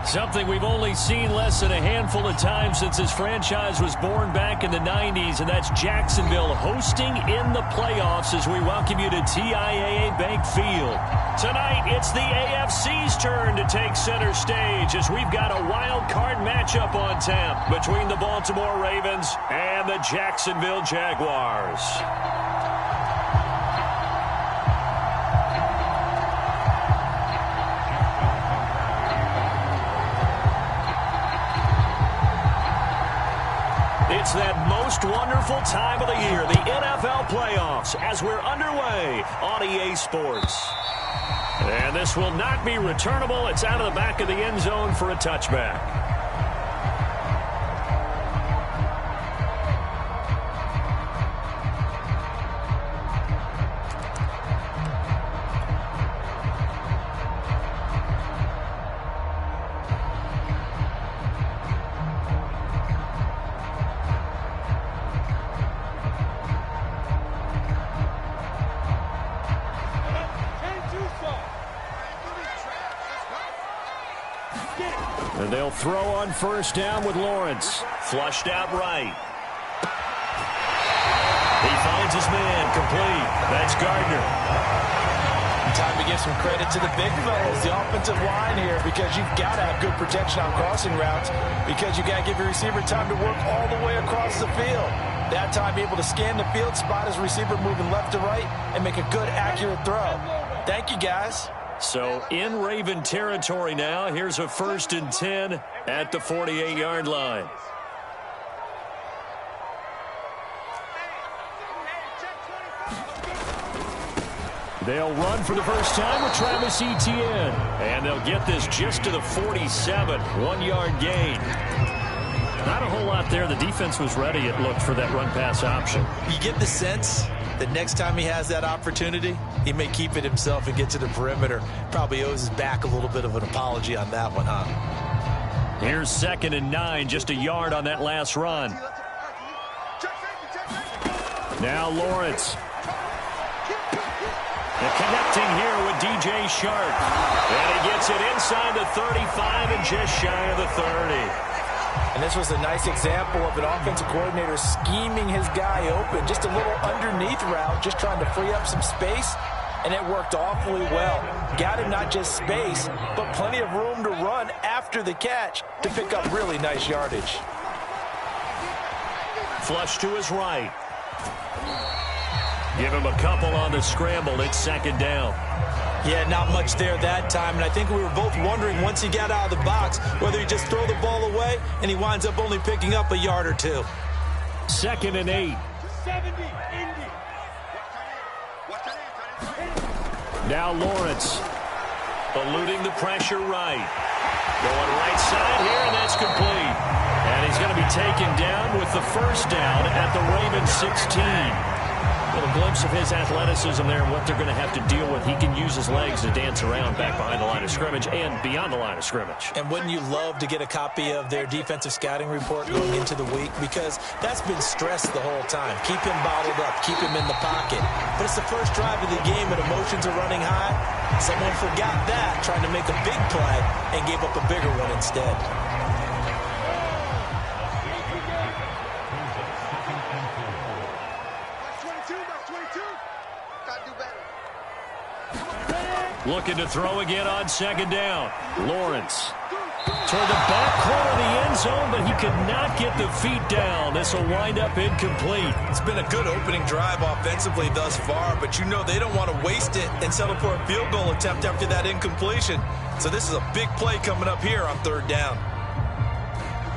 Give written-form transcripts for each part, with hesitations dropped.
Something we've only seen less than a handful of times since this franchise was born back in the 90s, and that's Jacksonville hosting in the playoffs as we welcome you to TIAA Bank Field. Tonight, it's the AFC's turn to take center stage as we've got a wild card matchup on tap between the Baltimore Ravens and the Jacksonville Jaguars. It's that most wonderful time of the year, the NFL playoffs, as we're underway on EA Sports. And this will not be returnable. It's out of the back of the end zone for a touchback. And they'll throw on first down with Lawrence. Flushed out right. He finds his man complete. That's Gardner. Time to give some credit to the big fellas, the offensive line here, because you've got to have good protection on crossing routes, because you got to give your receiver time to work all the way across the field. That time, be able to scan the field, spot his receiver moving left to right, and make a good, accurate throw. Thank you, guys. So in Raven territory now. Here's a 1st and 10 at the 48-yard line. They'll run for the first time with Travis Etienne. And they'll get this just to the 47. 1-yard gain. Not a whole lot there. The defense was ready, it looked, for that run-pass option. You get the sense that next time he has that opportunity, he may keep it himself and get to the perimeter. Probably owes his back a little bit of an apology on that one, huh? Here's 2nd and 9, just a yard on that last run. Now Lawrence. And connecting here with DJ Shark. And he gets it inside the 35 and just shy of the 30. And this was a nice example of an offensive coordinator scheming his guy open. Just a little underneath route, just trying to free up some space, and it worked awfully well. Got him not just space, but plenty of room to run after the catch to pick up really nice yardage. Flush to his right. Give him a couple on the scramble. It's 2nd down. Yeah, not much there that time, and I think we were both wondering once he got out of the box whether he just throw the ball away, and he winds up only picking up a yard or two. 2nd and 8. Now Lawrence, eluding the pressure right. Going right side here, and that's complete. And he's going to be taken down with the first down at the Ravens 16. A little glimpse of his athleticism there and what they're going to have to deal with. He can use his legs to dance around back behind the line of scrimmage and beyond the line of scrimmage. And wouldn't you love to get a copy of their defensive scouting report going into the week? Because that's been stressed the whole time. Keep him bottled up. Keep him in the pocket. But it's the first drive of the game and emotions are running high. Someone forgot that, trying to make a big play, and gave up a bigger one instead. Looking to throw again on 2nd down. Lawrence toward the back corner of the end zone, but he could not get the feet down. This will wind up incomplete. It's been a good opening drive offensively thus far, but you know they don't want to waste it and settle for a field goal attempt after that incompletion. So this is a big play coming up here on 3rd down.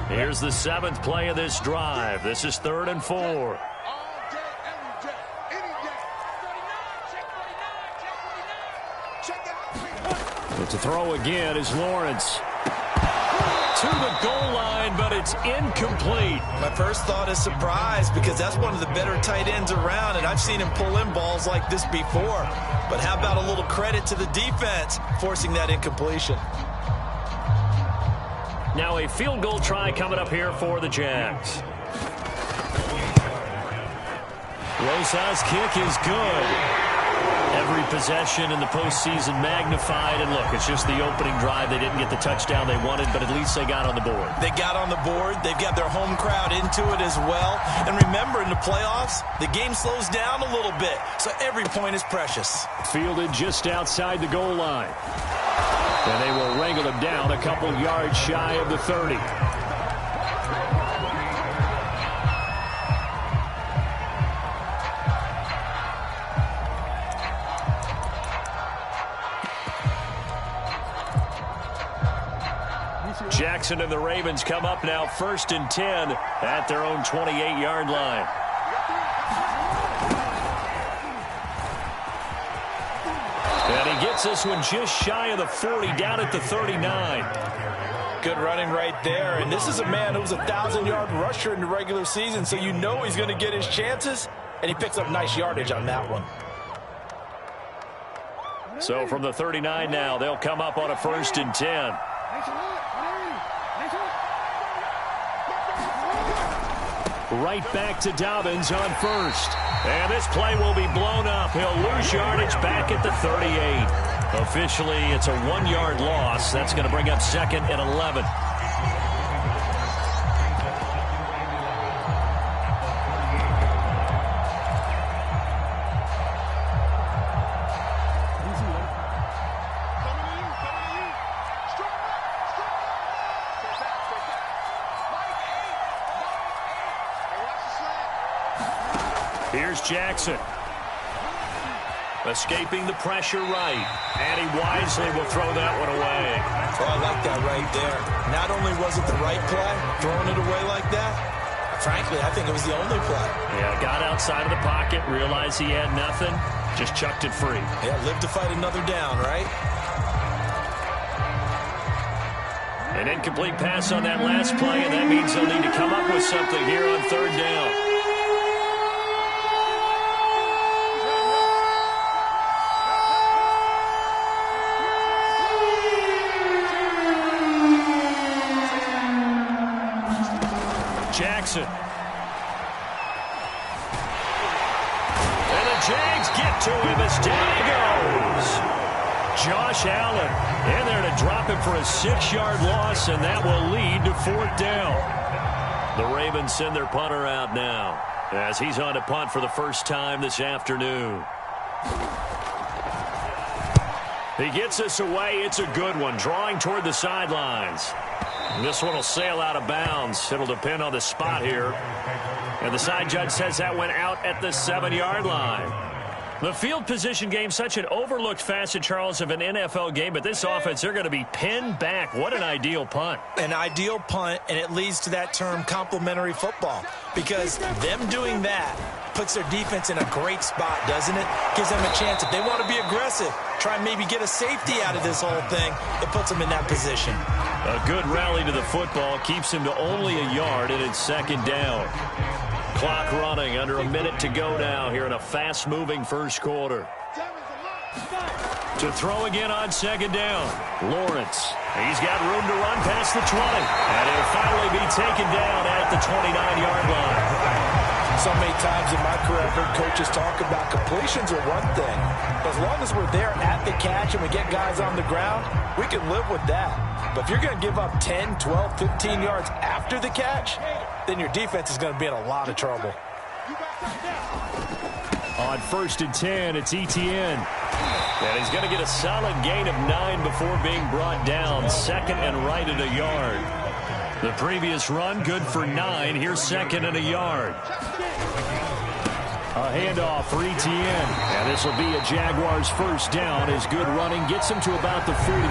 Here's the 7th play of this drive. This is 3rd and 4. To throw again is Lawrence. To the goal line, but it's incomplete. My first thought is surprise, because that's one of the better tight ends around, and I've seen him pull in balls like this before. But how about a little credit to the defense forcing that incompletion? Now a field goal try coming up here for the Jags. Rosas' kick is good. Every possession in the postseason magnified, and look, it's just the opening drive. They didn't get the touchdown they wanted, but at least they got on the board. They got on the board. They've got their home crowd into it as well. And remember, in the playoffs, the game slows down a little bit, so every point is precious. Fielded just outside the goal line. And they will wrangle him down a couple yards shy of the 30. Jackson and the Ravens come up now 1st and 10 at their own 28-yard line. And he gets this one just shy of the 40, down at the 39. Good running right there. And this is a man who was a 1,000-yard rusher in the regular season, so you know he's going to get his chances, and he picks up nice yardage on that one. So from the 39 now, they'll come up on a 1st and 10. Right back to Dobbins on 1st. And this play will be blown up. He'll lose yardage back at the 38. Officially, it's a 1-yard loss. That's going to bring up 2nd and 11. Here's Jackson. Escaping the pressure right. And he wisely will throw that one away. Oh, I like that right there. Not only was it the right play, throwing it away like that, frankly, I think it was the only play. Yeah, got outside of the pocket, realized he had nothing, just chucked it free. Yeah, live to fight another down, right? An incomplete pass on that last play, and that means they'll need to come up with something here on 3rd down. Jackson. And the Jags get to him as down he goes. Josh Allen in there to drop him for a 6-yard loss, and that will lead to 4th down. The Ravens send their punter out now as he's on to punt for the first time this afternoon. He gets this away. It's a good one, drawing toward the sidelines. This one will sail out of bounds. It'll depend on the spot here. And the side judge says that went out at the 7-yard line. The field position game, such an overlooked facet, Charles, of an NFL game. But this offense, they're going to be pinned back. What an ideal punt. An ideal punt, and it leads to that term complementary football. Because them doing that puts their defense in a great spot, doesn't it? Gives them a chance. If they want to be aggressive, try and maybe get a safety out of this whole thing, it puts them in that position. A good rally to the football keeps him to only a yard, and it's 2nd down. Clock running, under a minute to go now here in a fast-moving first quarter. To throw again on 2nd down, Lawrence. He's got room to run past the 20, and he'll finally be taken down at the 29-yard line. So many times in my career, I've heard coaches talk about completions are one thing. But as long as we're there at the catch and we get guys on the ground, we can live with that. But if you're going to give up 10, 12, 15 yards after the catch, then your defense is going to be in a lot of trouble. On 1st and 10, it's Etienne. And he's going to get a solid gain of 9 before being brought down. 2nd and right at a yard. The previous run, good for 9. Here's 2nd and a yard. A handoff for Etienne. And this will be a Jaguars first down as good running gets him to about the 44.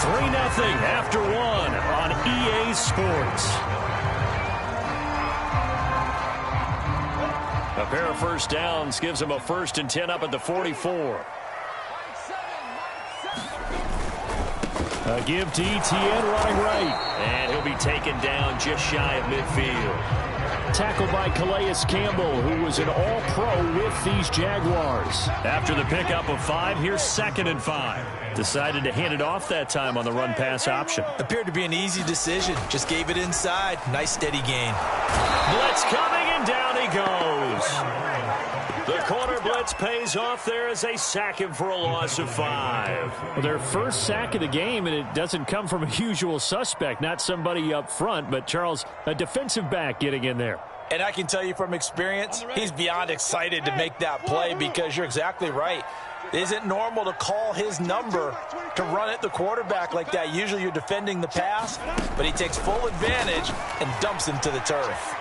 3-0 after 1 on EA Sports. A pair of first downs gives him a 1st and 10 up at the 44. A give to Etienne running right. And he'll be taken down just shy of midfield. Tackled by Calais Campbell, who was an all-pro with these Jaguars. After the pickup of 5, here's 2nd and 5. Decided to hand it off that time on the run-pass option. Appeared to be an easy decision. Just gave it inside. Nice steady gain. Blitz coming, and down he goes. The cornerback blitz pays off there as they sack him for a loss of 5. Well, their first sack of the game, and it doesn't come from a usual suspect, not somebody up front, but Charles, a defensive back getting in there. And I can tell you from experience, he's beyond excited to make that play because you're exactly right. It isn't normal to call his number to run at the quarterback like that. Usually you're defending the pass, but he takes full advantage and dumps him to the turf.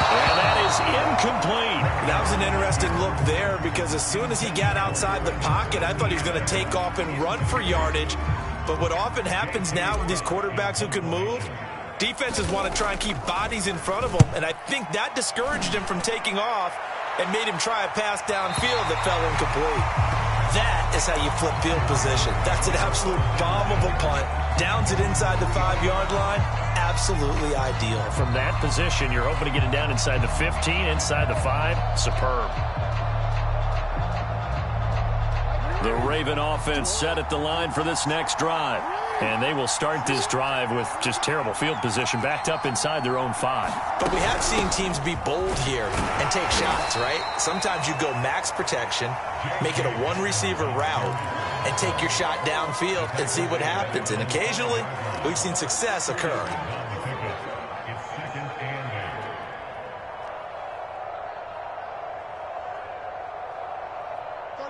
And that is incomplete. That was an interesting look there because as soon as he got outside the pocket, I thought he was going to take off and run for yardage. But what often happens now with these quarterbacks who can move, defenses want to try and keep bodies in front of them, and I think that discouraged him from taking off and made him try a pass downfield that fell incomplete. That is how you flip field position. That's an absolute bomb of a punt. Downs it inside the 5-yard line. Absolutely ideal. From that position, you're hoping to get it down inside the 15, inside the 5. Superb. The Raven offense set at the line for this next drive. And they will start this drive with just terrible field position, backed up inside their own 5. But we have seen teams be bold here and take shots, right? Sometimes you go max protection, make it a one-receiver route, and take your shot downfield and see what happens. And occasionally, we've seen success occur.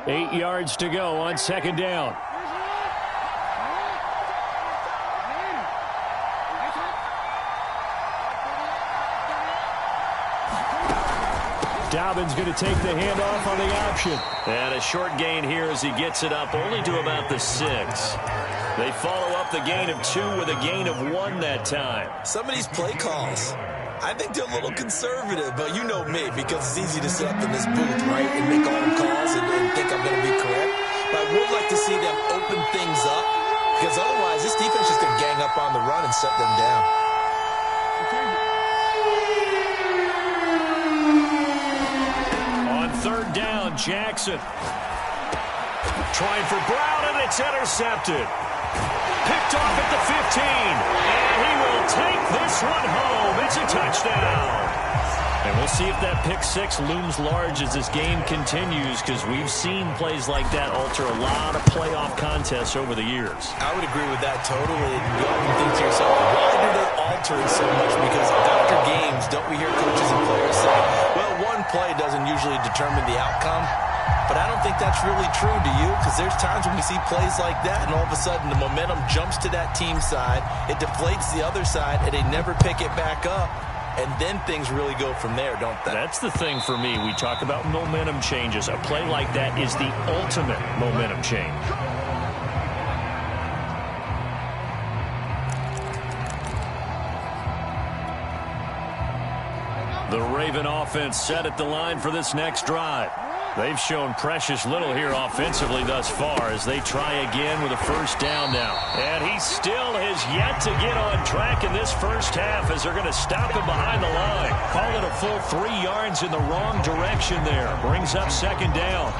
Eight yards to go on second down. Dobbins going to take the handoff on the option. And a short gain here as he gets it up only to about the 6. They follow up the gain of 2 with a gain of 1 that time. Some of these play calls, I think they're a little conservative, but you know me, because it's easy to sit up in this booth, right, and make all the calls and think I'm going to be correct. But I would like to see them open things up, because otherwise this defense is just going to gang up on the run and shut them down. On third down, Jackson. Trying for Brown, and it's intercepted. Picked off at the 15, and he will take this one home. It's a touchdown. And we'll see if that pick 6 looms large as this game continues, because we've seen plays like that alter a lot of playoff contests over the years. I would agree with that totally. You often think to yourself, why do they alter it so much? Because after games, don't we hear coaches and players say, well, one play doesn't usually determine the outcome. But I don't think that's really true, do you? Because there's times when we see plays like that, and all of a sudden the momentum jumps to that team side, it deflates the other side, and they never pick it back up. And then things really go from there, don't they? That's the thing for me. We talk about momentum changes. A play like that is the ultimate momentum change. The Raven offense set at the line for this next drive. They've shown precious little here offensively thus far as they try again with a first down now. And he still has yet to get on track in this first half as they're going to stop him behind the line. Call it a full 3 yards in the wrong direction there. Brings up second down.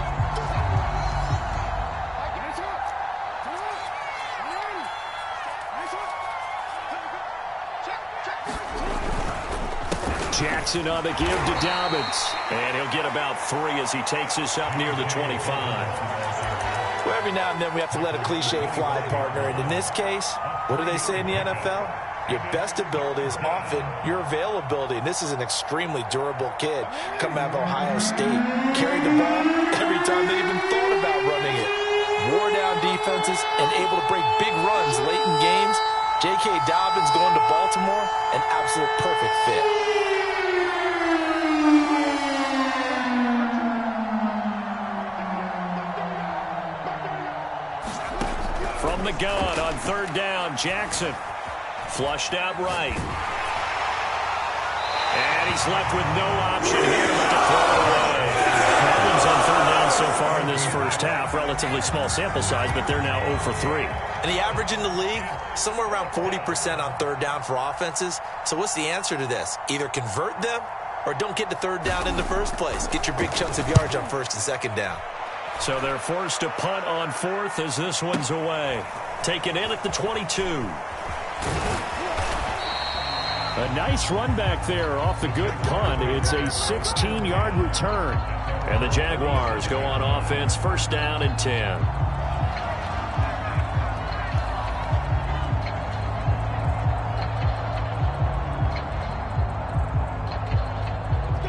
Jackson on the give to Dobbins. And he'll get about 3 as he takes this up near the 25. Well, every now and then we have to let a cliche fly, partner. And in this case, what do they say in the NFL? Your best ability is often your availability. And this is an extremely durable kid coming out of Ohio State. Carried the ball every time they even thought about running it. Wore down defenses and able to break big runs late in games. J.K. Dobbins going to Baltimore, an absolute perfect fit. From the gun on third down, Jackson. Flushed out right. And he's left with no option here but to throw it away. Problems on third down so far in this first half. Relatively small sample size, but they're now 0 for 3. And the average in the league, somewhere around 40% on third down for offenses. So what's the answer to this? Either convert them or don't get to third down in the first place. Get your big chunks of yards on first and second down. So they're forced to punt on fourth as this one's away. Taken in at the 22. A nice run back there off the good punt. It's a 16-yard return. And the Jaguars go on offense, first down and 10.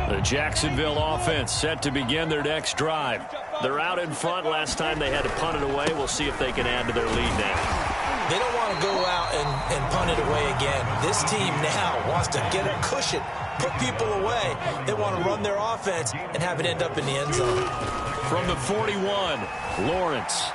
The Jacksonville offense set to begin their next drive. They're out in front. Last time they had to punt it away. We'll see if they can add to their lead now. They don't want to go out and punt it away again. This team now wants to get a cushion, put people away. They want to run their offense and have it end up in the end zone. From the 41, Lawrence.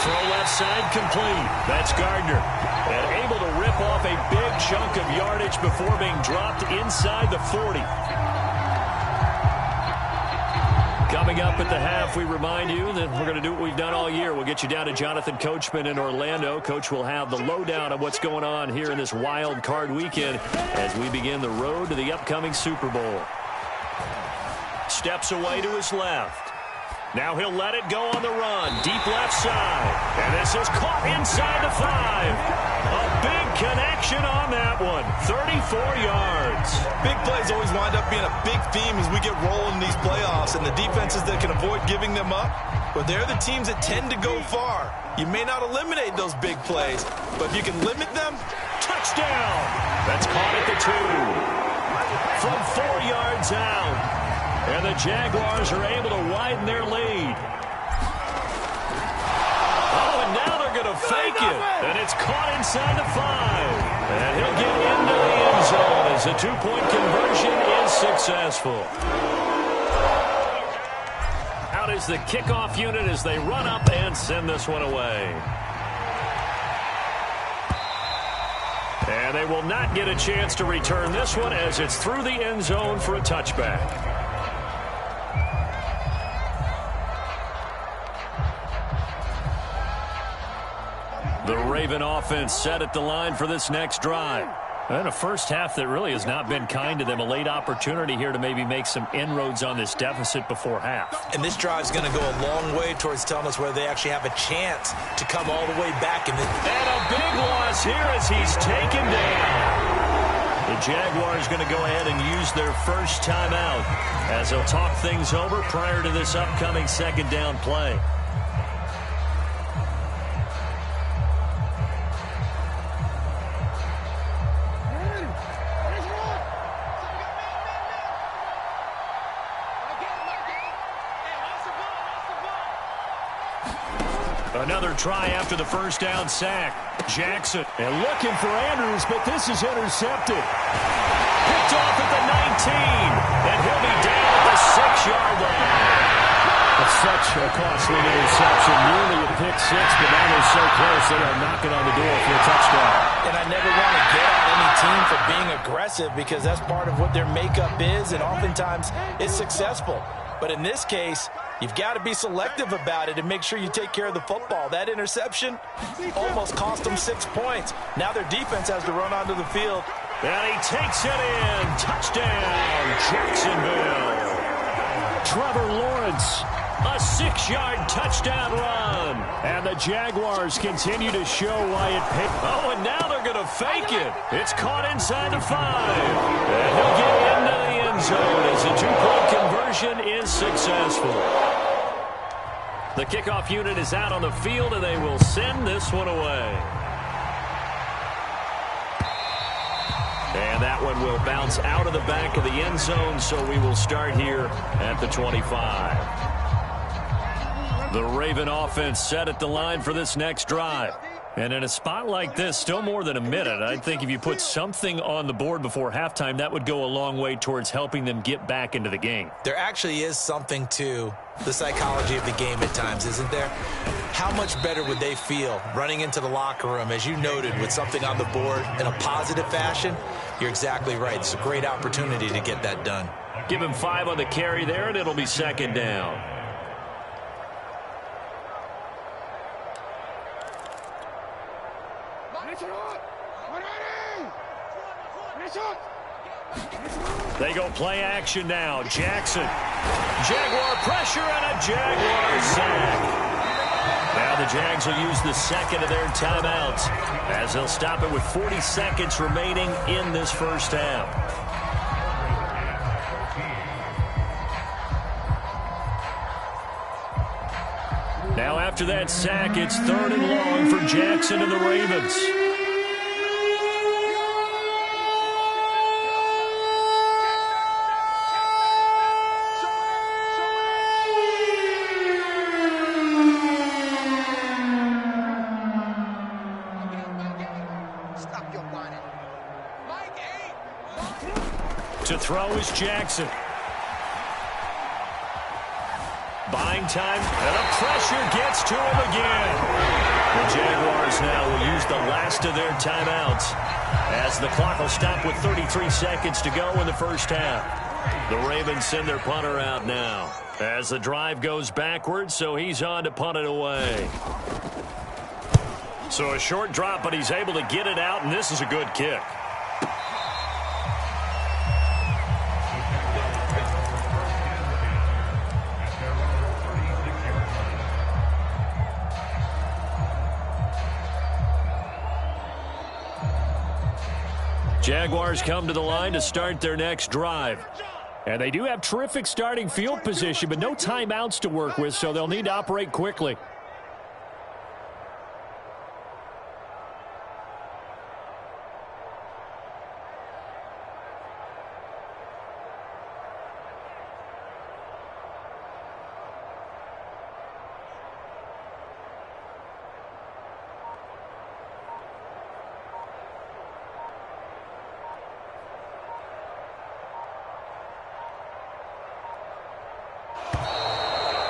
Throw left side complete. That's Gardner. And able to rip off a big chunk of yardage before being dropped inside the 40. Coming up at the half, we remind you that we're going to do what we've done all year. We'll get you down to Jonathan Coachman in Orlando. Coach will have the lowdown of what's going on here in this wild card weekend as we begin the road to the upcoming Super Bowl. Steps away to his left. Now he'll let it go on the run. Deep left side. And this is caught inside the 5. A big connection on that one. 34 yards. Big plays always wind up being a big theme as we get rolling in these playoffs, and the defenses that can avoid giving them up, but they're the teams that tend to go far. You may not eliminate those big plays, but if you can limit them, touchdown. That's caught at the 2. From 4 yards out. And the Jaguars are able to widen their lead. Oh, and now they're going to fake it. And it's caught inside the 5. And he'll get into the end zone as the 2-point conversion is successful. Out is the kickoff unit as they run up and send this one away. And they will not get a chance to return this one as it's through the end zone for a touchback. The Raven offense set at the line for this next drive. And a first half that really has not been kind to them. A late opportunity here to maybe make some inroads on this deficit before half. And this drive's going to go a long way towards telling us whether they actually have a chance to come all the way back. And a big loss here as he's taken down. The Jaguars going to go ahead and use their first timeout as they'll talk things over prior to this upcoming second down play. Another try after the first down sack. Jackson and looking for Andrews, but this is intercepted. Picked off at the 19, and he'll be down at the 6-yard line. It's such a costly interception. Nearly a pick 6, but now they're so close they are knocking on the door for a touchdown. And I never want to get on any team for being aggressive because that's part of what their makeup is, and oftentimes it's successful. But in this case, you've got to be selective about it and make sure you take care of the football. That interception almost cost them 6 points. Now their defense has to run onto the field. And he takes it in. Touchdown, Jacksonville. Trevor Lawrence, a 6-yard touchdown run. And the Jaguars continue to show why it paid. Oh, and now they're going to fake it. It's caught inside the 5. And he'll get into the end zone as the 2-point conversion is successful. The kickoff unit is out on the field, and they will send this one away. And that one will bounce out of the back of the end zone, so we will start here at the 25. The Raven offense set at the line for this next drive. And in a spot like this, still more than a minute, I think if you put something on the board before halftime, that would go a long way towards helping them get back into the game. There actually is something to the psychology of the game at times, isn't there? How much better would they feel running into the locker room, as you noted, with something on the board in a positive fashion? You're exactly right. It's a great opportunity to get that done. Give him 5 on the carry there, and it'll be second down. They go play action now. Jackson. Jaguar pressure and a Jaguar sack. Now the Jags will use the second of their timeouts as they'll stop it with 40 seconds remaining in this first half. Now after that sack, it's 3rd and long for Jackson and the Ravens. To throw is Jackson. Buying time, and the pressure gets to him again. The Jaguars now will use the last of their timeouts as the clock will stop with 33 seconds to go in the first half. The Ravens send their punter out now as the drive goes backwards, so he's on to punt it away. So a short drop, but he's able to get it out, and this is a good kick. Jaguars come to the line to start their next drive. And they do have terrific starting field position, but no timeouts to work with, so they'll need to operate quickly.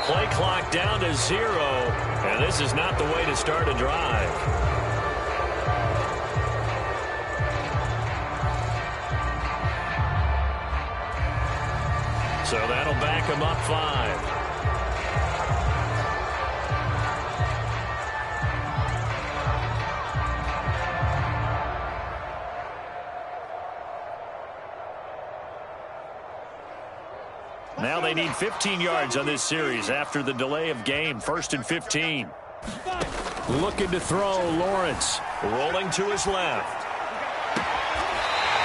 Play clock down to 0, and this is not the way to start a drive. So that'll back him up 5. Now they need 15 yards on this series after the delay of game. 1st and 15. Looking to throw, Lawrence. Rolling to his left.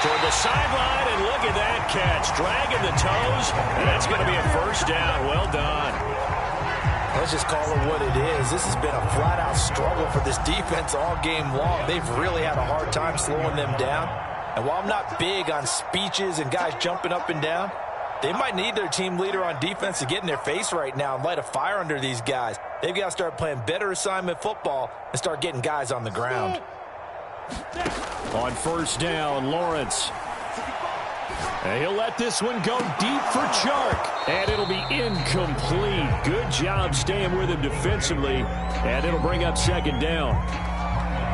Toward the sideline, and look at that catch. Dragging the toes, and that's going to be a first down. Well done. Let's just call it what it is. This has been a flat-out struggle for this defense all game long. They've really had a hard time slowing them down. And while I'm not big on speeches and guys jumping up and down, they might need their team leader on defense to get in their face right now and light a fire under these guys. They've got to start playing better assignment football and start getting guys on the ground. On first down, Lawrence. And he'll let this one go deep for Chark. And it'll be incomplete. Good job staying with him defensively. And it'll bring up 2nd down.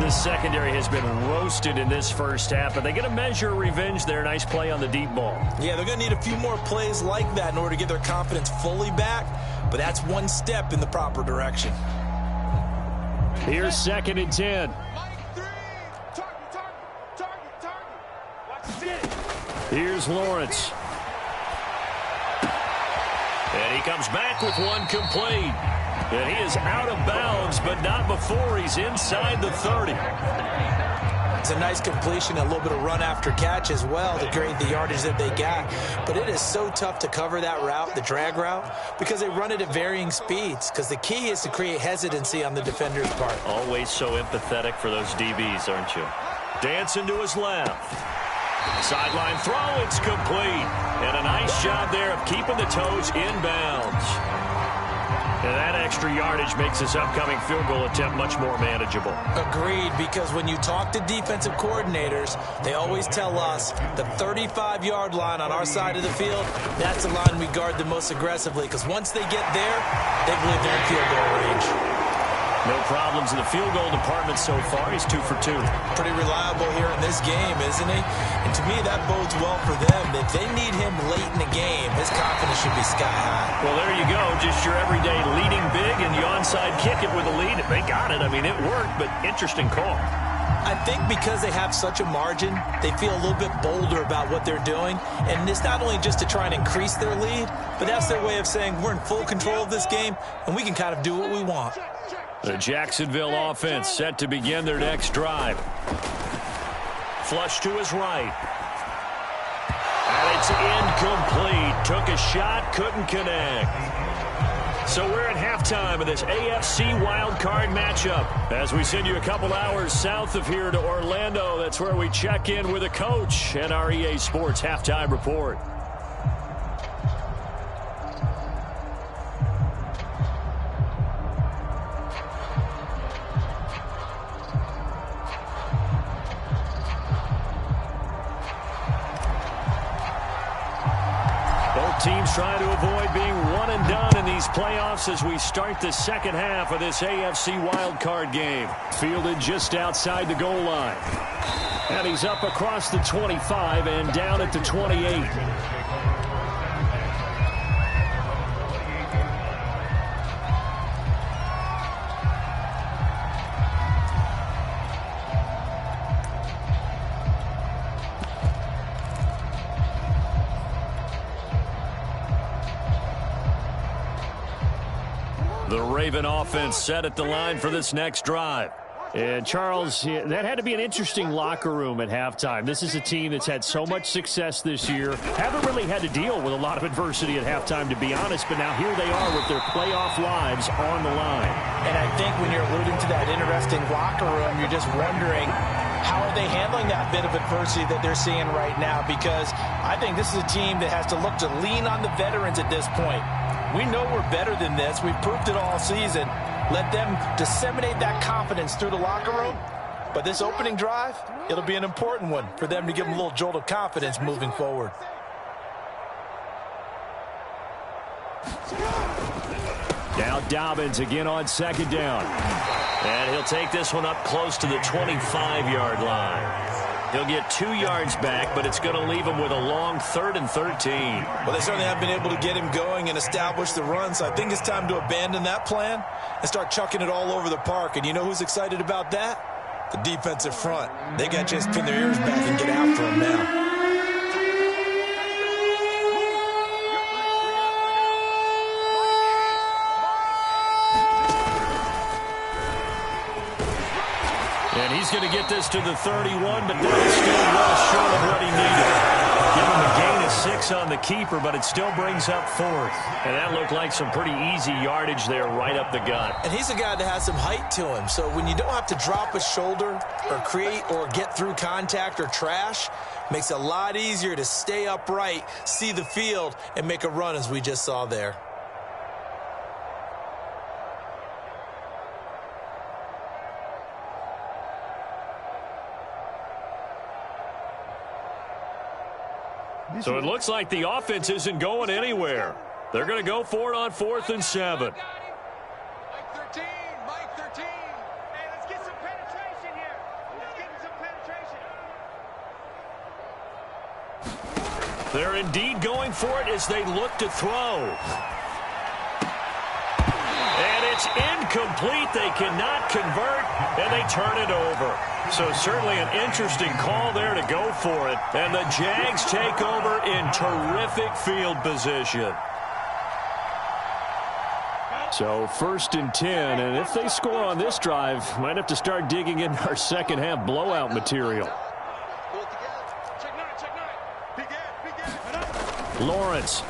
This secondary has been roasted in this first half, but they're going to measure revenge there. Nice play on the deep ball. Yeah, they're going to need a few more plays like that in order to get their confidence fully back, but that's one step in the proper direction. Here's 2nd and 10. Here's Lawrence. And he comes back with one complete. And he is out of bounds, but not before he's inside the 30. It's a nice completion, a little bit of run after catch as well to create the yardage that they got. But it is so tough to cover that route, the drag route, because they run it at varying speeds. Because the key is to create hesitancy on the defender's part. Always so empathetic for those DBs, aren't you? Dancing to his left. Sideline throw, it's complete. And a nice job there of keeping the toes inbounds. And that extra yardage makes this upcoming field goal attempt much more manageable. Agreed, because when you talk to defensive coordinators, they always tell us the 35-yard line on our side of the field, that's the line we guard the most aggressively, because once they get there, they believe they're in field goal range. No problems in the field goal department so far. He's 2 for 2. Pretty reliable here in this game, isn't he? And to me, that bodes well for them. If they need him late in the game, his confidence should be sky high. Well, there you go. Just your everyday leading big and the onside kick it with a lead. They got it. I mean, it worked, but interesting call. I think because they have such a margin, they feel a little bit bolder about what they're doing. And it's not only just to try and increase their lead, but that's their way of saying we're in full control of this game, and we can kind of do what we want. The Jacksonville offense set to begin their next drive. Flush to his right. And it's incomplete. Took a shot, couldn't connect. So we're at halftime of this AFC wildcard matchup. As we send you a couple hours south of here to Orlando, that's where we check in with a coach and our EA Sports halftime report. Teams trying to avoid being one and done in these playoffs as we start the second half of this AFC wildcard game. Fielded just outside the goal line. And he's up across the 25 and down at the 28. The Raven offense set at the line for this next drive. And, Charles, that had to be an interesting locker room at halftime. This is a team that's had so much success this year. Haven't really had to deal with a lot of adversity at halftime, to be honest. But now here they are with their playoff lives on the line. And I think when you're alluding to that interesting locker room, you're just wondering, how are they handling that bit of adversity that they're seeing right now? Because I think this is a team that has to look to lean on the veterans at this point. We know we're better than this. We've proved it all season. Let them disseminate that confidence through the locker room. But this opening drive, it'll be an important one for them to give them a little jolt of confidence moving forward. Now Dobbins again on second down. And he'll take this one up close to the 25-yard line. He'll get 2 yards back, but it's going to leave him with a long 3rd and 13. Well, they certainly have been able to get him going and establish the run, so I think it's time to abandon that plan and start chucking it all over the park. And you know who's excited about that? The defensive front. They got a chance to pin their ears back and get after him now. And he's going to get this to the 31, but that is still well short of what he needed. Give him a gain of 6 on the keeper, but it still brings up 4th. And that looked like some pretty easy yardage there right up the gut. And he's a guy that has some height to him, so when you don't have to drop a shoulder or create or get through contact or trash, makes it a lot easier to stay upright, see the field, and make a run as we just saw there. So it looks like the offense isn't going anywhere. They're going to go for it on 4th and 7. Mike 13. Hey, let's get some penetration here. Let's get some penetration. They're indeed going for it as they look to throw. And it's incomplete. They cannot convert, and they turn it over. So certainly an interesting call there to go for it. And the Jags take over in terrific field position. So 1st and 10, and if they score on this drive, might have to start digging in our second half blowout material. Lawrence.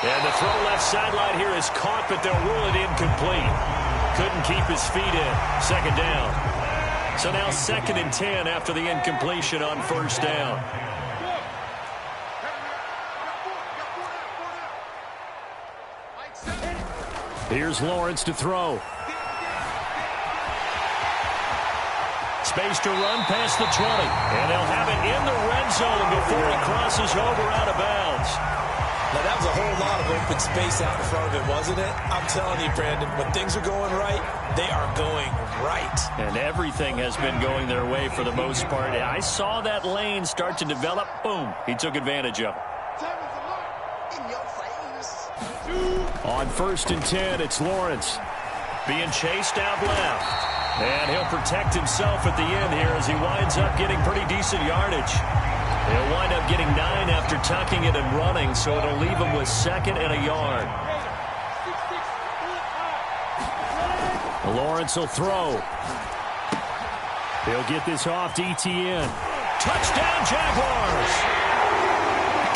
And the throw left sideline here is caught, but they'll rule it incomplete. Couldn't keep his feet in. 2nd down. So now 2nd and 10 after the incompletion on 1st down. Here's Lawrence to throw. Space to run past the 20. And they'll have it in the red zone before he crosses over out of bounds. Now, that was a whole lot of open space out in front of him, wasn't it? I'm telling you, Brandon, when things are going right, they are going right. And everything has been going their way for the most part. I saw that lane start to develop. Boom. He took advantage of it. On 1st and 10, it's Lawrence. Being chased out left. And he'll protect himself at the end here as he winds up getting pretty decent yardage. He'll wind up getting 9 after tucking it and running, so it'll leave him with 2nd and a yard. Lawrence will throw. He'll get this off to Etienne. Touchdown, Jaguars!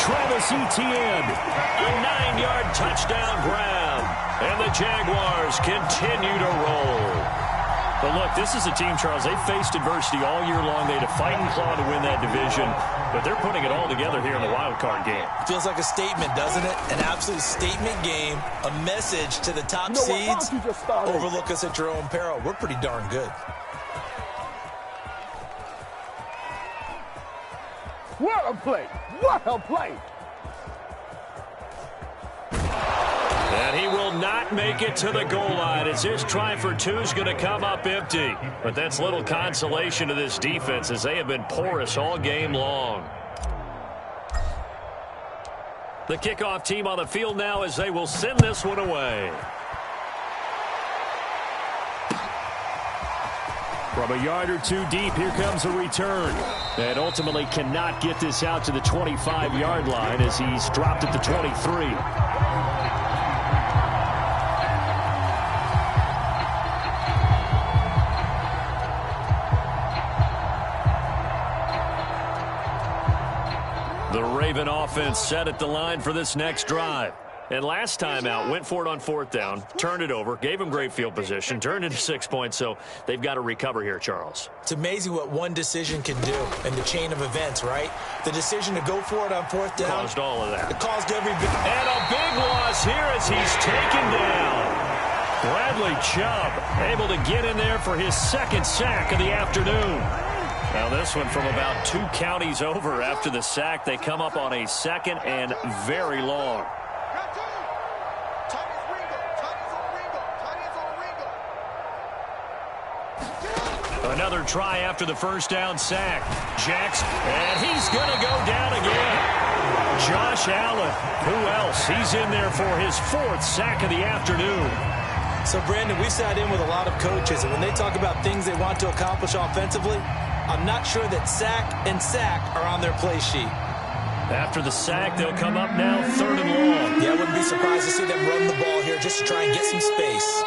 Travis Etienne, a 9-yard touchdown grab. And the Jaguars continue to roll. But look, this is a team, Charles, they've faced adversity all year long. They had to fight and claw to win that division, but they're putting it all together here in the wild card game. Feels like a statement, doesn't it? An absolute statement game, a message to the top seeds. Overlook us at your own peril. We're pretty darn good. What a play! What a play! And he will not make it to the goal line as this try for two is going to come up empty. But that's little consolation to this defense as they have been porous all game long. The kickoff team on the field now as they will send this one away. From a yard or two deep, here comes a return. And ultimately cannot get this out to the 25-yard line as he's dropped at the 23. The Raven offense set at the line for this next drive. And last time out, went for it on 4th down, turned it over, gave them great field position, turned into 6 points, so they've got to recover here, Charles. It's amazing what one decision can do in the chain of events, right? The decision to go for it on 4th down. Caused all of that. It caused every bit. And a big loss here as he's taken down. Bradley Chubb able to get in there for his 2nd sack of the afternoon. Now this one from about 2 counties over after the sack. They come up on a 2nd and very long. Another try after the 1st down sack. Jackson, and he's going to go down again. Josh Allen, who else? He's in there for his 4th sack of the afternoon. So, Brandon, we've sat in with a lot of coaches, and when they talk about things they want to accomplish offensively, I'm not sure that sack and sack are on their play sheet. After the sack, they'll come up now 3rd and long. Yeah, I wouldn't be surprised to see them run the ball here just to try and get some space.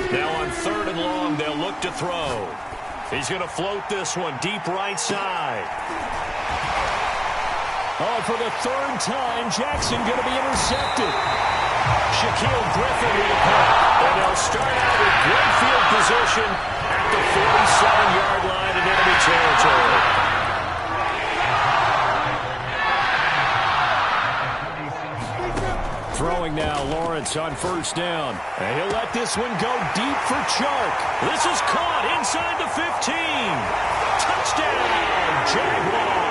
Now on 3rd and long, they'll look to throw. He's going to float this one deep right side. Oh, for the 3rd time, Jackson going to be intercepted. Shaquille Griffin with a punt. And they'll start out with great field position at the 47-yard line in enemy territory. Throwing now, Lawrence on 1st down. And he'll let this one go deep for Chark. This is caught inside the 15. Touchdown, Jaguars.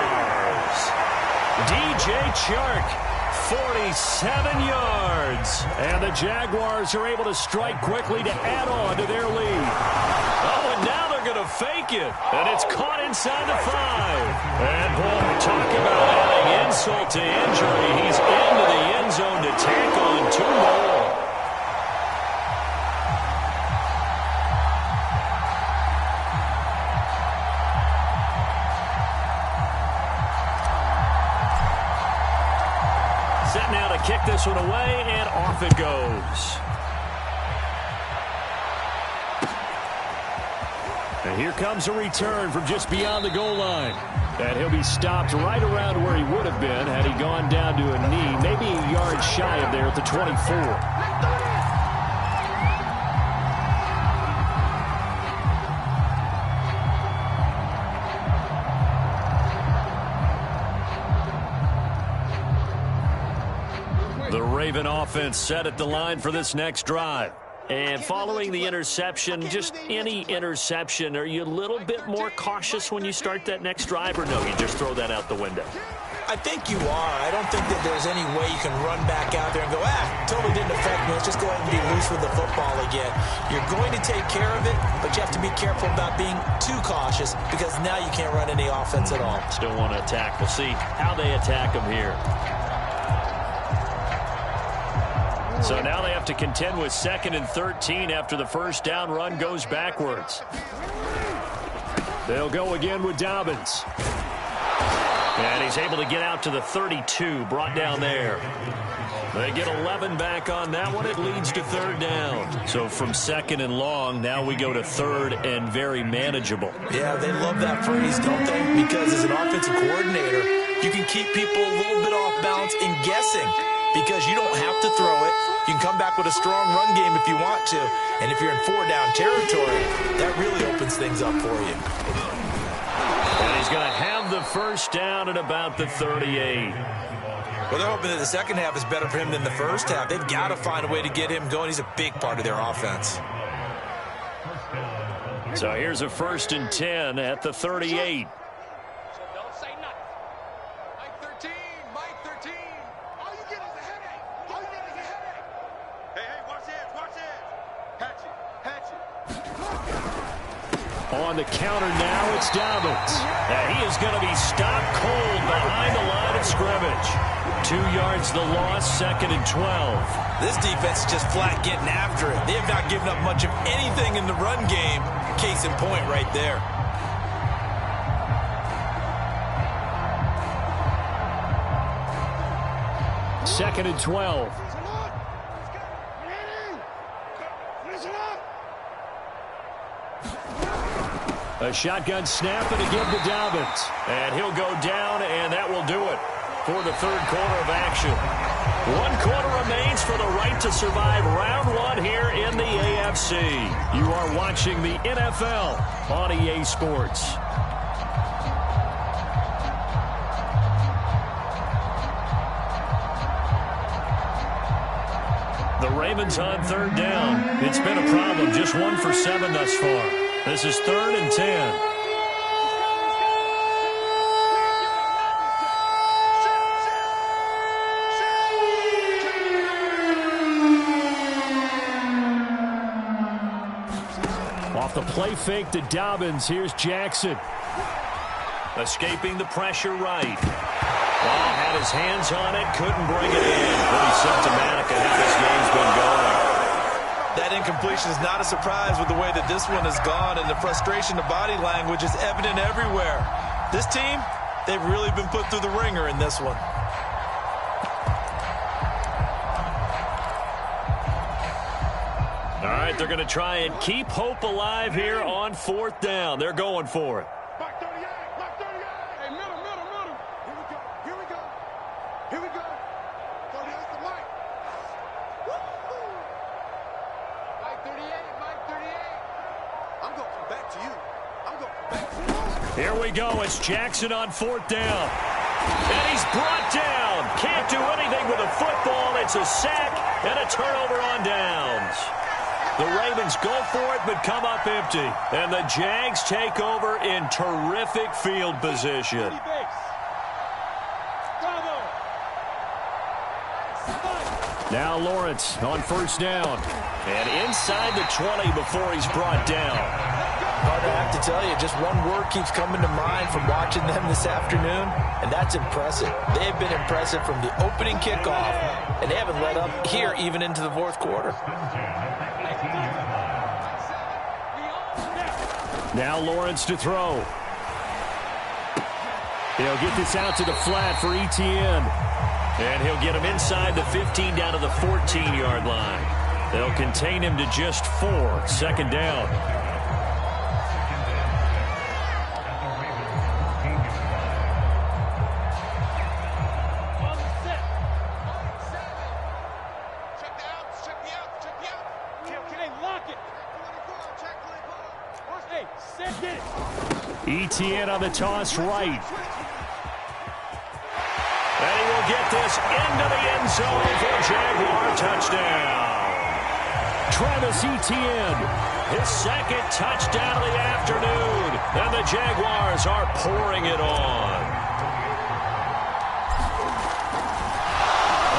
DJ Chark, 47 yards. And the Jaguars are able to strike quickly to add on to their lead. Oh, and now they're going to fake it. And it's caught inside the 5. And, boy, talk about adding insult to injury. He's into the end zone to tack on 2 more. Set now to kick this one away, and off it goes. And here comes a return from just beyond the goal line. And he'll be stopped right around where he would have been had he gone down to a knee, maybe a yard shy of there at the 24. The Raven offense set at the line for this next drive. And following the interception, just any interception, are you a little bit more cautious when you start that next drive, or no, you just throw that out the window? I think you are. I don't think that there's any way you can run back out there and go, totally didn't affect me. Let's just go ahead and be loose with the football again. You're going to take care of it, but you have to be careful about being too cautious because now you can't run any offense at all. Still want to attack. We'll see how they attack them here. So now they have to contend with 2nd and 13 after the 1st down run goes backwards. They'll go again with Dobbins. And he's able to get out to the 32, brought down there. They get 11 back on that one. It leads to third down. So from second and long, now we go to third and very manageable. Yeah, they love that phrase, don't they? Because as an offensive coordinator, you can keep people a little bit off balance and guessing because you don't have to throw it. You can come back with a strong run game if you want to. And if you're in four-down territory, that really opens things up for you. And he's going to have the first down at about the 38. Well, they're hoping that the second half is better for him than the first half. They've got to find a way to get him going. He's a big part of their offense. So here's a 1st and 10 at the 38. So don't say nothing. Mike 13, Mike 13. All you get is a headache. All you get is a headache. Hey, watch this, watch this. Hatch it, hatch it. On the counter now, it's Dobbins. And he is going to be stopped cold behind the line of scrimmage. 2 yards the loss, 2nd and 12. This defense is just flat getting after it. They have not given up much of anything in the run game. Case in point right there. Second and 12. A shotgun snap and again to Dobbins. And he'll go down, and that will do it for the third quarter of action. 1 quarter remains for the right to survive round 1 here in the AFC. You are watching the NFL on EA Sports. The Ravens on third down. It's been a problem. Just 1 for 7 thus far. This is 3rd and 10. Off the play fake to Dobbins. Here's Jackson. Escaping the pressure right. Ball had his hands on it, couldn't bring it in. Pretty symptomatic of how this game's been going. That incompletion is not a surprise with the way that this one has gone, and the frustration, the body language is evident everywhere. This team, they've really been put through the ringer in this one. All right, they're going to try and keep hope alive here on 4th down. They're going for it. Mike 38, Mike 38. Hey, middle. Here we go. Here we go. So that's the Mike. Woo-hoo. Mike 38, Mike 38. I'm going to come back to you. I'm going to come back to you. Here we go. It's Jackson on 4th down. And he's brought down. Can't do anything with a football. It's a sack and a turnover on downs. The Ravens go for it, but come up empty. And the Jags take over in terrific field position. Now Lawrence on 1st down. And inside the 20 before he's brought down. Hard to have to tell you, just one word keeps coming to mind from watching them this afternoon, and that's impressive. They've been impressive from the opening kickoff, and they haven't let up here even into the 4th quarter. Now Lawrence to throw. He'll get this out to the flat for Etienne. And he'll get him inside the 15 down to the 14-yard line. They'll contain him to just 4. 2nd down. Etienne on the toss right. And he will get this into the end zone for a Jaguar touchdown. Travis Etienne, his 2nd touchdown of the afternoon. And the Jaguars are pouring it on.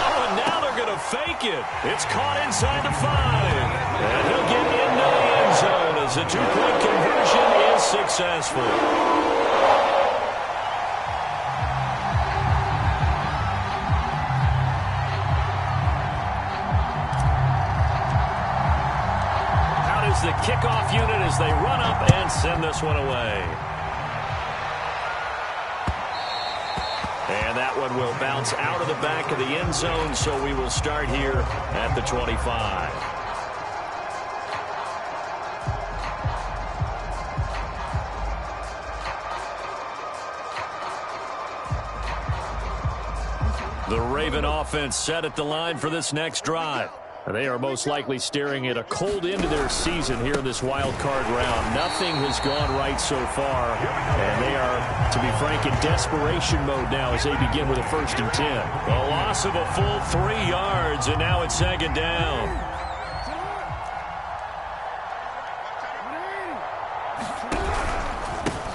Oh, and now they're going to fake it. It's caught inside the 5. And he'll get into the end zone as the 2-point conversion is successful. The kickoff unit as they run up and send this one away. And that one will bounce out of the back of the end zone, so we will start here at the 25. The Raven offense set at the line for this next drive. They are most likely staring at a cold end to their season here in this wild card round. Nothing has gone right so far, and they are, to be frank, in desperation mode now as they begin with a 1st and 10. A loss of a full 3 yards, and now it's 2nd down.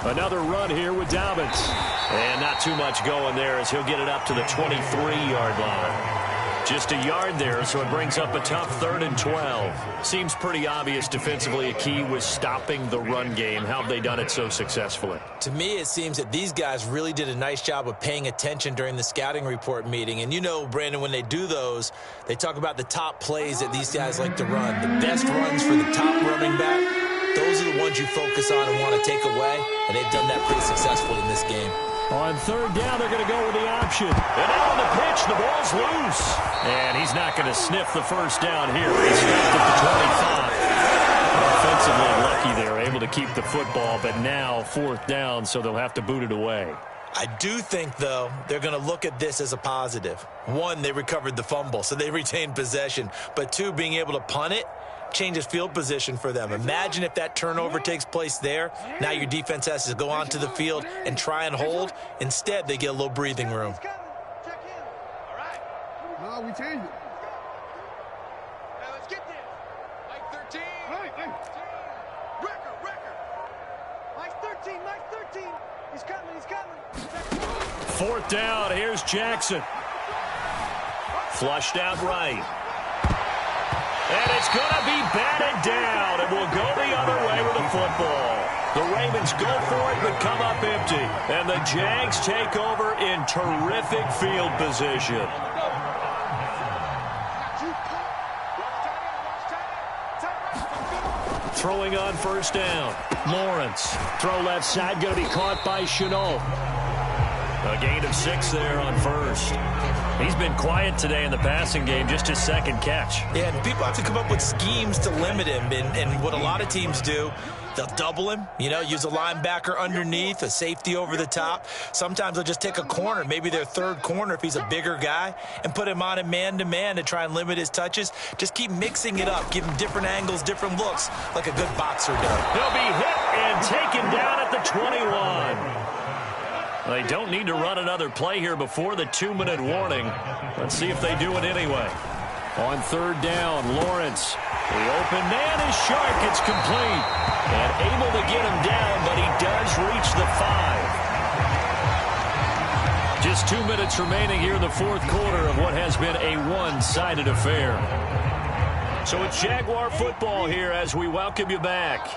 Another run here with Dobbins. And not too much going there as he'll get it up to the 23-yard line. Just a yard there, so it brings up a tough 3rd and 12. Seems pretty obvious defensively a key was stopping the run game. How have they done it so successfully? To me, it seems that these guys really did a nice job of paying attention during the scouting report meeting. And you know, Brandon, when they do those, they talk about the top plays that these guys like to run. The best runs for the top running back, those are the ones you focus on and want to take away. And they've done that pretty successfully in this game. On 3rd down, they're going to go with the option. And now on the pitch, the ball's loose. And he's not going to sniff the 1st down here. He's stopped at the 25. Offensively lucky they're able to keep the football, but now 4th down, so they'll have to boot it away. I do think, though, they're going to look at this as a positive. 1, they recovered the fumble, so they retained possession. But 2, being able to punt it changes field position for them. Imagine if that turnover takes place there. Now your defense has to go onto the field and try and hold. Instead, they get a little breathing room. No, we changed it. Now let's get this. Mike 13. Record. Mike 13. He's coming. 4th down. Here's Jackson. Flushed out right. And it's going to be batted down, and we'll go the other way with the football. The Ravens go for it, but come up empty. And the Jags take over in terrific field position. Throwing on 1st down. Lawrence. Throw left side, going to be caught by Chenault. A gain of 6 there on 1st. He's been quiet today in the passing game, just his 2nd catch. Yeah, and people have to come up with schemes to limit him. And what a lot of teams do, they'll double him, use a linebacker underneath, a safety over the top. Sometimes they'll just take a corner, maybe their 3rd corner if he's a bigger guy, and put him on a man-to-man to try and limit his touches. Just keep mixing it up, give him different angles, different looks, like a good boxer does. He'll be hit and taken down at the 21. They don't need to run another play here before the 2-minute warning. Let's see if they do it anyway. On 3rd down, Lawrence. The open man is sharp. It's complete. And able to get him down, but he does reach the 5. Just 2 minutes remaining here in the 4th quarter of what has been a one-sided affair. So it's Jaguar football here as we welcome you back.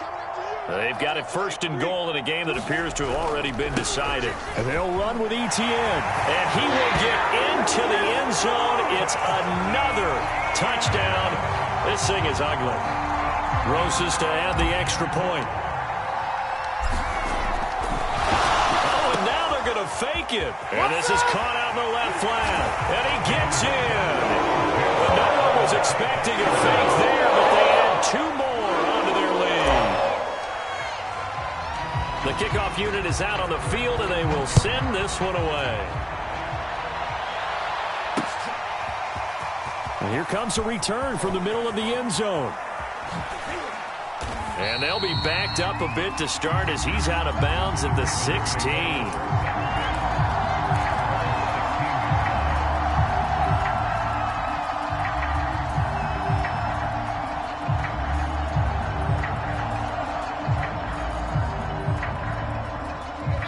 They've got it 1st and goal in a game that appears to have already been decided. And they'll run with Etienne. And he will get into the end zone. It's another touchdown. This thing is ugly. Roses to add the extra point. Oh, and now they're going to fake it. And this is caught out in the left flat. And he gets in. But no one was expecting a fake there, but they add 2 more onto their lead. The kickoff unit is out on the field, and they will send this one away. And here comes a return from the middle of the end zone. And they'll be backed up a bit to start as he's out of bounds at the 16.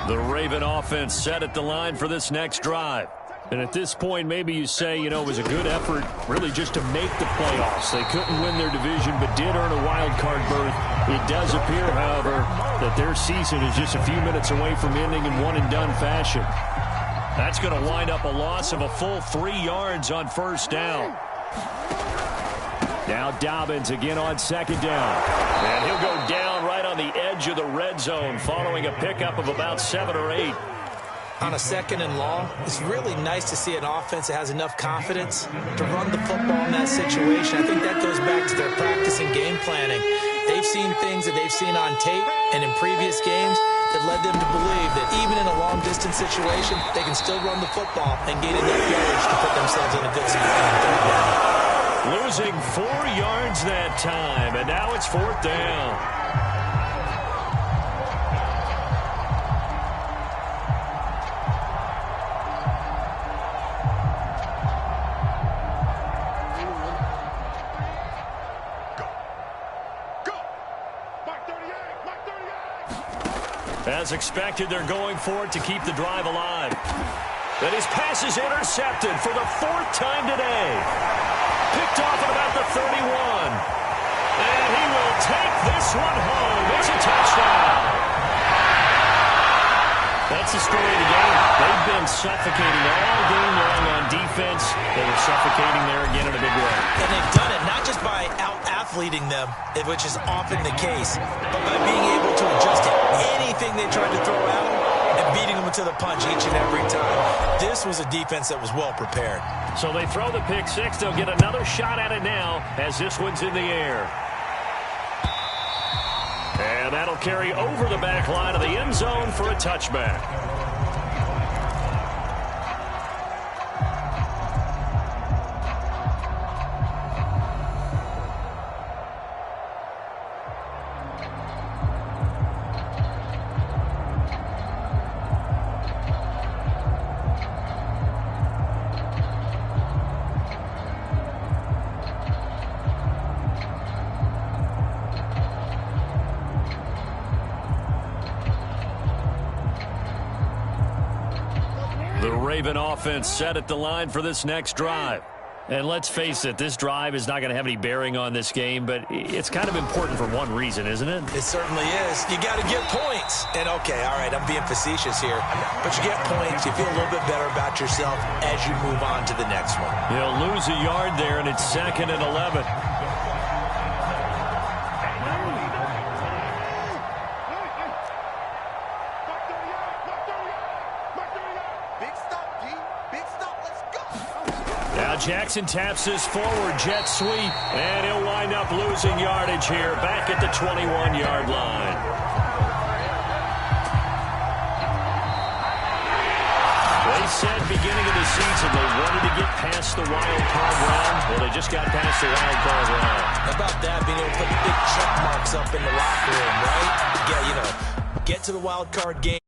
The Raven offense set at the line for this next drive. And at this point, maybe you say, it was a good effort really just to make the playoffs. They couldn't win their division, but did earn a wild card berth. It does appear, however, that their season is just a few minutes away from ending in one-and-done fashion. That's going to wind up a loss of a full 3 yards on 1st down. Now Dobbins again on 2nd down. And he'll go down right on the edge of the red zone following a pickup of about 7 or 8. on a 2nd and long, it's really nice to see an offense that has enough confidence to run the football in that situation. I think that goes back to their practice and game planning. They've seen things that they've seen on tape and in previous games that led them to believe that even in a long-distance situation, they can still run the football and gain enough yardage to put themselves in a good spot on 3rd down. Losing 4 yards that time, and now it's 4th down. As expected, they're going for it to keep the drive alive. And his pass is intercepted for the 4th time today. Picked off at about the 31. And he will take this one home. It's a touchdown. That's the story of the game. They've been suffocating all game long on defense. They were suffocating there again in a big way. And they've done it not just by out-athleting them, which is often the case, but by being able to adjust to anything they tried to throw at them and beating them to the punch each and every time. This was a defense that was well prepared. So they throw the pick six. They'll get another shot at it now as this one's in the air. And that'll carry over the back line of the end zone for a touchback. The Raven offense set at the line for this next drive. And let's face it, this drive is not going to have any bearing on this game, but it's kind of important for one reason, isn't it? It certainly is. You got to get points. And, okay, all right, I'm being facetious here. But you get points, you feel a little bit better about yourself as you move on to the next one. They'll lose a yard there, and it's 2nd and 11. Jackson taps this forward jet sweep, and he'll wind up losing yardage here back at the 21-yard line. They said beginning of the season they wanted to get past the wild card round. Well, they just got past the wild card round. How about that, being able to put big check marks up in the locker room, right? Get to the wild card game.